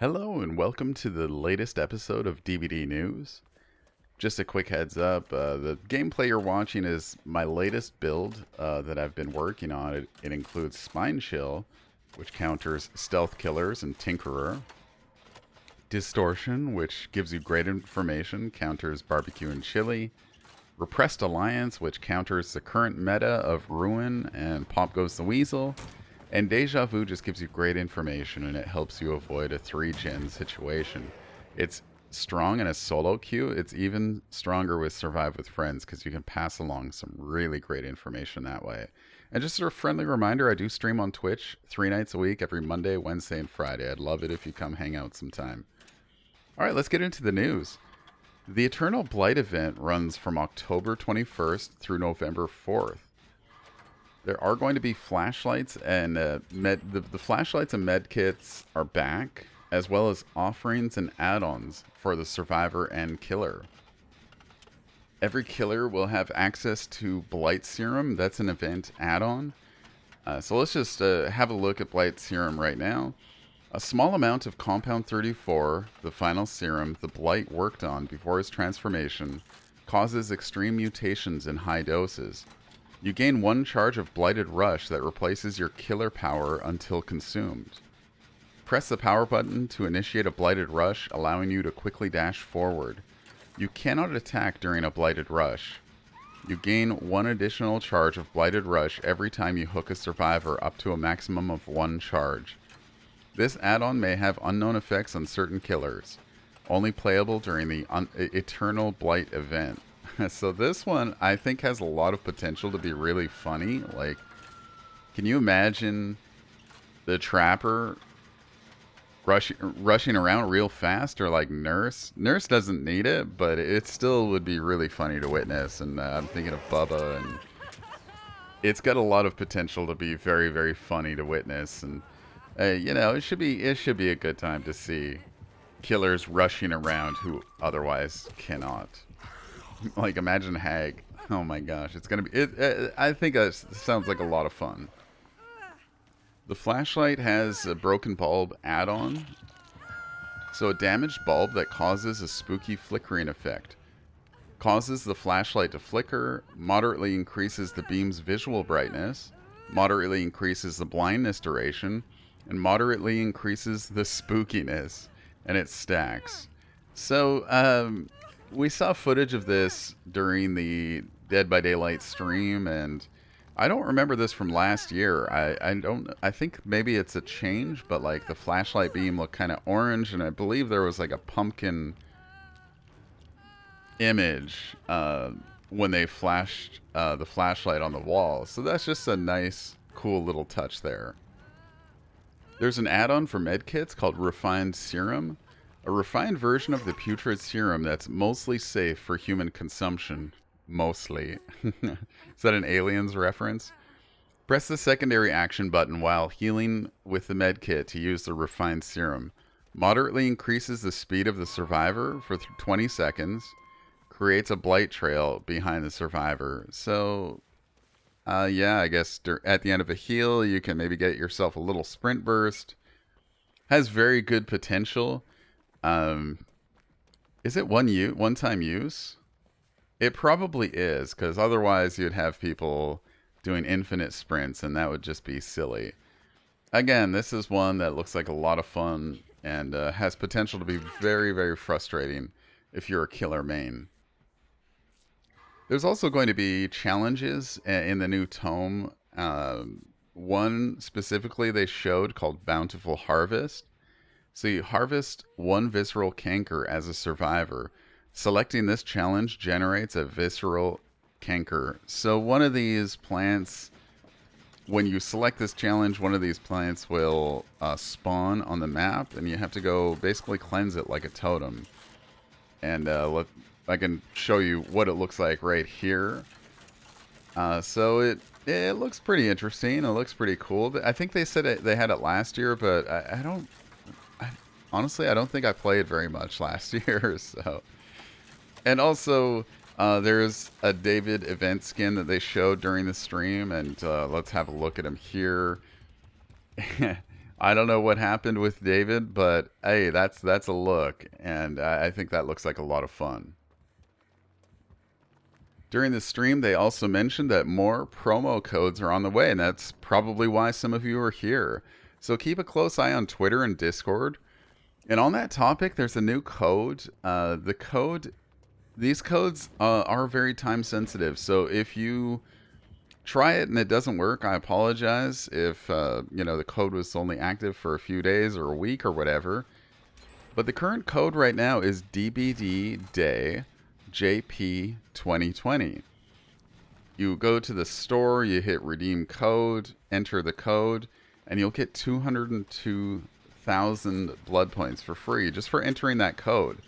Hello and welcome to the latest episode of DVD News. Just a quick heads up, the gameplay you're watching is my latest build that I've been working on. It includes Spine Chill, which counters Stealth Killers and Tinkerer. Distortion, which gives you great information, counters Barbecue and Chili. Repressed Alliance, which counters the current meta of Ruin and Pop Goes the Weasel. And Deja Vu just gives you great information and it helps you avoid a 3-gen situation. It's strong in a solo queue. It's even stronger with Survive with Friends because you can pass along some really great information that way. And just a friendly reminder, I do stream on Twitch 3 nights a week, every Monday, Wednesday, and Friday. I'd love it if you come hang out sometime. All right, let's get into the news. The Eternal Blight event runs from October 21st through November 4th. There are going to be flashlights and the flashlights and med kits are back, as well as offerings and add-ons for the survivor and killer. Every killer will have access to Blight Serum. That's an event add-on. So let's just have a look at Blight Serum right now. A small amount of Compound 34, the final serum the Blight worked on before his transformation, causes extreme mutations in high doses. You gain 1 charge of Blighted Rush that replaces your killer power until consumed. Press the power button to initiate a Blighted Rush, allowing you to quickly dash forward. You cannot attack during a Blighted Rush. You gain 1 additional charge of Blighted Rush every time you hook a survivor up to a maximum of 1 charge. This add-on may have unknown effects on certain killers, only playable during the Eternal Blight event. So this one, I think, has a lot of potential to be really funny. Like, can you imagine the Trapper rushing around real fast, or like Nurse? Nurse doesn't need it, but it still would be really funny to witness. And I'm thinking of Bubba, and it's got a lot of potential to be very, very funny to witness. And you know, it should be a good time to see killers rushing around who otherwise cannot. Like, imagine Hag. Oh my gosh, it's gonna be. I think that sounds like a lot of fun. The flashlight has a broken bulb add-on. So a damaged bulb that causes a spooky flickering effect causes the flashlight to flicker, moderately increases the beam's visual brightness, moderately increases the blindness duration, and moderately increases the spookiness, and it stacks. So, we saw footage of this during the Dead by Daylight stream, and I don't remember this from last year. I think maybe it's a change, but like the flashlight beam looked kind of orange, and I believe there was like a pumpkin image when they flashed the flashlight on the wall. So that's just a nice, cool little touch there. There's an add-on for medkits called Refined Serum. A refined version of the putrid serum that's mostly safe for human consumption. Mostly. Is that an Aliens reference? Press the secondary action button while healing with the medkit to use the refined serum. Moderately increases the speed of the survivor for 20 seconds. Creates a blight trail behind the survivor. So, yeah, I guess at the end of a heal, you can maybe get yourself a little sprint burst. Has very good potential. Is it one-time use? It probably is, because otherwise you'd have people doing infinite sprints, and that would just be silly. Again, this is one that looks like a lot of fun, and has potential to be very, very frustrating if you're a killer main. There's also going to be challenges in the new tome. One specifically they showed called Bountiful Harvest. So you harvest 1 visceral canker as a survivor. Selecting this challenge generates a visceral canker. So one of these plants, when you select this challenge, one of these plants will spawn on the map, and you have to go basically cleanse it like a totem. And I can show you what it looks like right here. So it looks pretty interesting. It looks pretty cool. I think they said they had it last year, but I don't. Honestly, I don't think I played very much last year. So, and also there's a David event skin that they showed during the stream, and let's have a look at him here. I don't know what happened with David, but hey, that's a look, and I think that looks like a lot of fun. During the stream, they also mentioned that more promo codes are on the way, and that's probably why some of you are here. So keep a close eye on Twitter and Discord. And on that topic, there's a new code. These codes are very time sensitive. So if you try it and it doesn't work, I apologize. If the code was only active for a few days or a week or whatever. But the current code right now is DBD Day JP 2020. You go to the store, you hit redeem code, enter the code, and you'll get 202,000 blood points for free just for entering that code.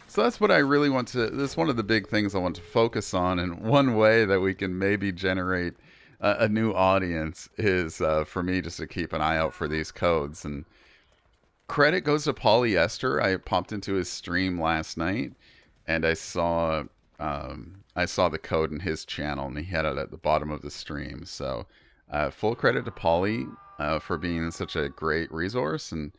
So that's what I really want to. That's one of the big things I want to focus on. And one way that we can maybe generate a new audience is for me just to keep an eye out for these codes. And credit goes to Polyester. I popped into his stream last night, and I saw the code in his channel, and he had it at the bottom of the stream. So full credit to Poly for being such a great resource and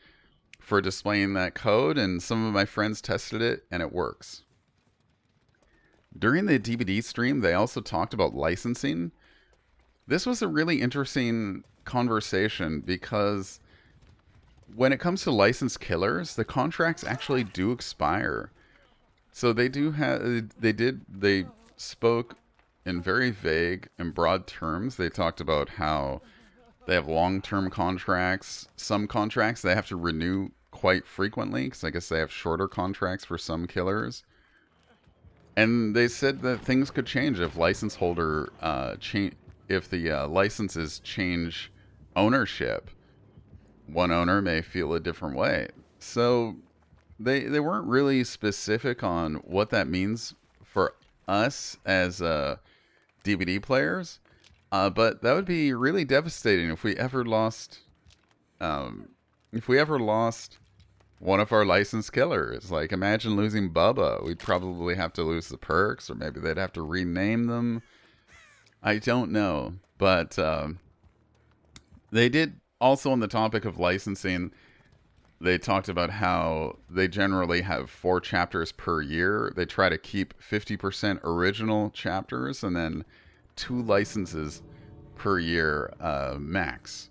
for displaying that code, and some of my friends tested it and it works. During the DVD stream, they also talked about licensing. This was a really interesting conversation because when it comes to licensed killers, the contracts actually do expire. So they spoke in very vague and broad terms. They talked about how they have long-term contracts. Some contracts they have to renew quite frequently because I guess they have shorter contracts for some killers. And they said that things could change if license holder if the licenses change ownership. One owner may feel a different way. So they weren't really specific on what that means for us as DVD players. But that would be really devastating if we ever lost one of our licensed killers. Like, imagine losing Bubba. We'd probably have to lose the perks, or maybe they'd have to rename them. I don't know. But they did also, on the topic of licensing, they talked about how they generally have 4 chapters per year. They try to keep 50% original chapters and then 2 licenses per year max.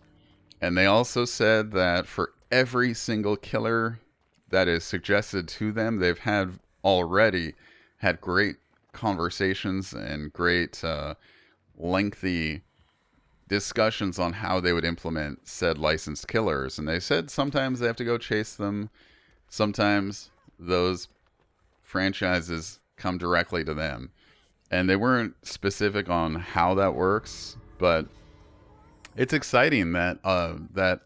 And they also said that for every single killer that is suggested to them, they've already had great conversations and great lengthy discussions on how they would implement said licensed killers. And they said sometimes they have to go chase them. Sometimes those franchises come directly to them. And they weren't specific on how that works, but it's exciting that that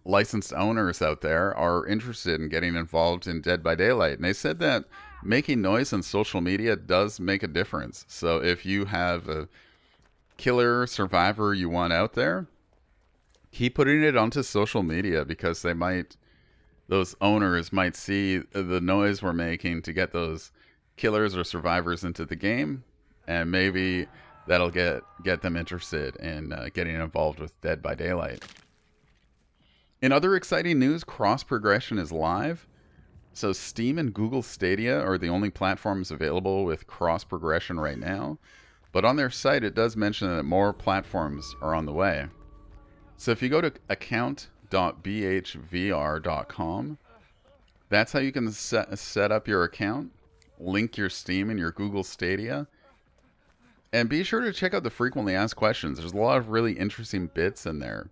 licensed owners out there are interested in getting involved in Dead by Daylight. And they said that making noise on social media does make a difference. So if you have a killer survivor you want out there, keep putting it onto social media, because those owners might see the noise we're making to get those killers or survivors into the game, and maybe that'll get them interested in getting involved with Dead by Daylight. In other exciting news, cross progression is live. So Steam and Google Stadia are the only platforms available with cross progression right now. But on their site, it does mention that more platforms are on the way. So if you go to account.bhvr.com, that's how you can set up your account, link your Steam and your Google Stadia. And be sure to check out the frequently asked questions. There's a lot of really interesting bits in there.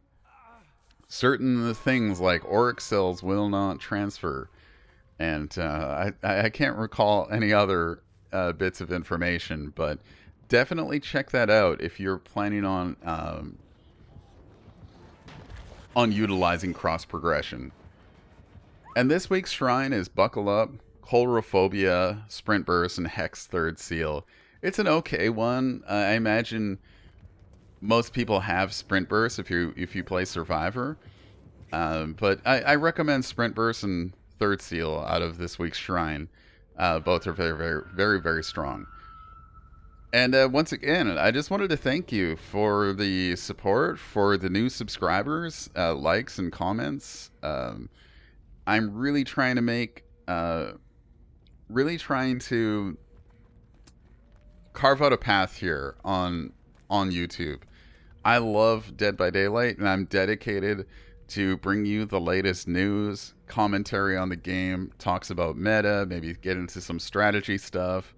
Certain things like Oryx cells will not transfer. And I can't recall any other bits of information, but definitely check that out if you're planning on utilizing cross progression. And this week's shrine is Buckle Up, Colorophobia, Sprint Burst, and Hex Third Seal. It's an okay one. I imagine most people have Sprint Burst if you play Survivor. But I recommend Sprint Burst and Third Seal out of this week's shrine. Both are very, very, very, very strong. And once again, I just wanted to thank you for the support, for the new subscribers, likes, and comments. I'm really trying to carve out a path here on YouTube. I love Dead by Daylight, and I'm dedicated to bring you the latest news, commentary on the game, talks about meta, maybe get into some strategy stuff.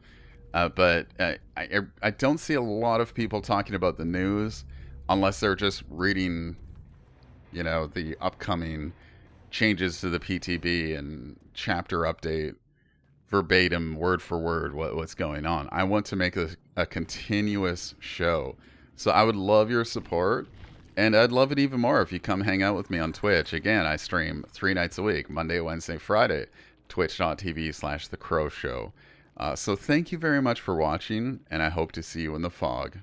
But I don't see a lot of people talking about the news unless they're just reading, the upcoming changes to the PTB and chapter update verbatim, word for word, what's going on. I want to make a continuous show. So I would love your support. And I'd love it even more if you come hang out with me on Twitch. Again, I stream 3 nights a week, Monday, Wednesday, Friday, twitch.tv/The Crow Show. So thank you very much for watching, and I hope to see you in the fog.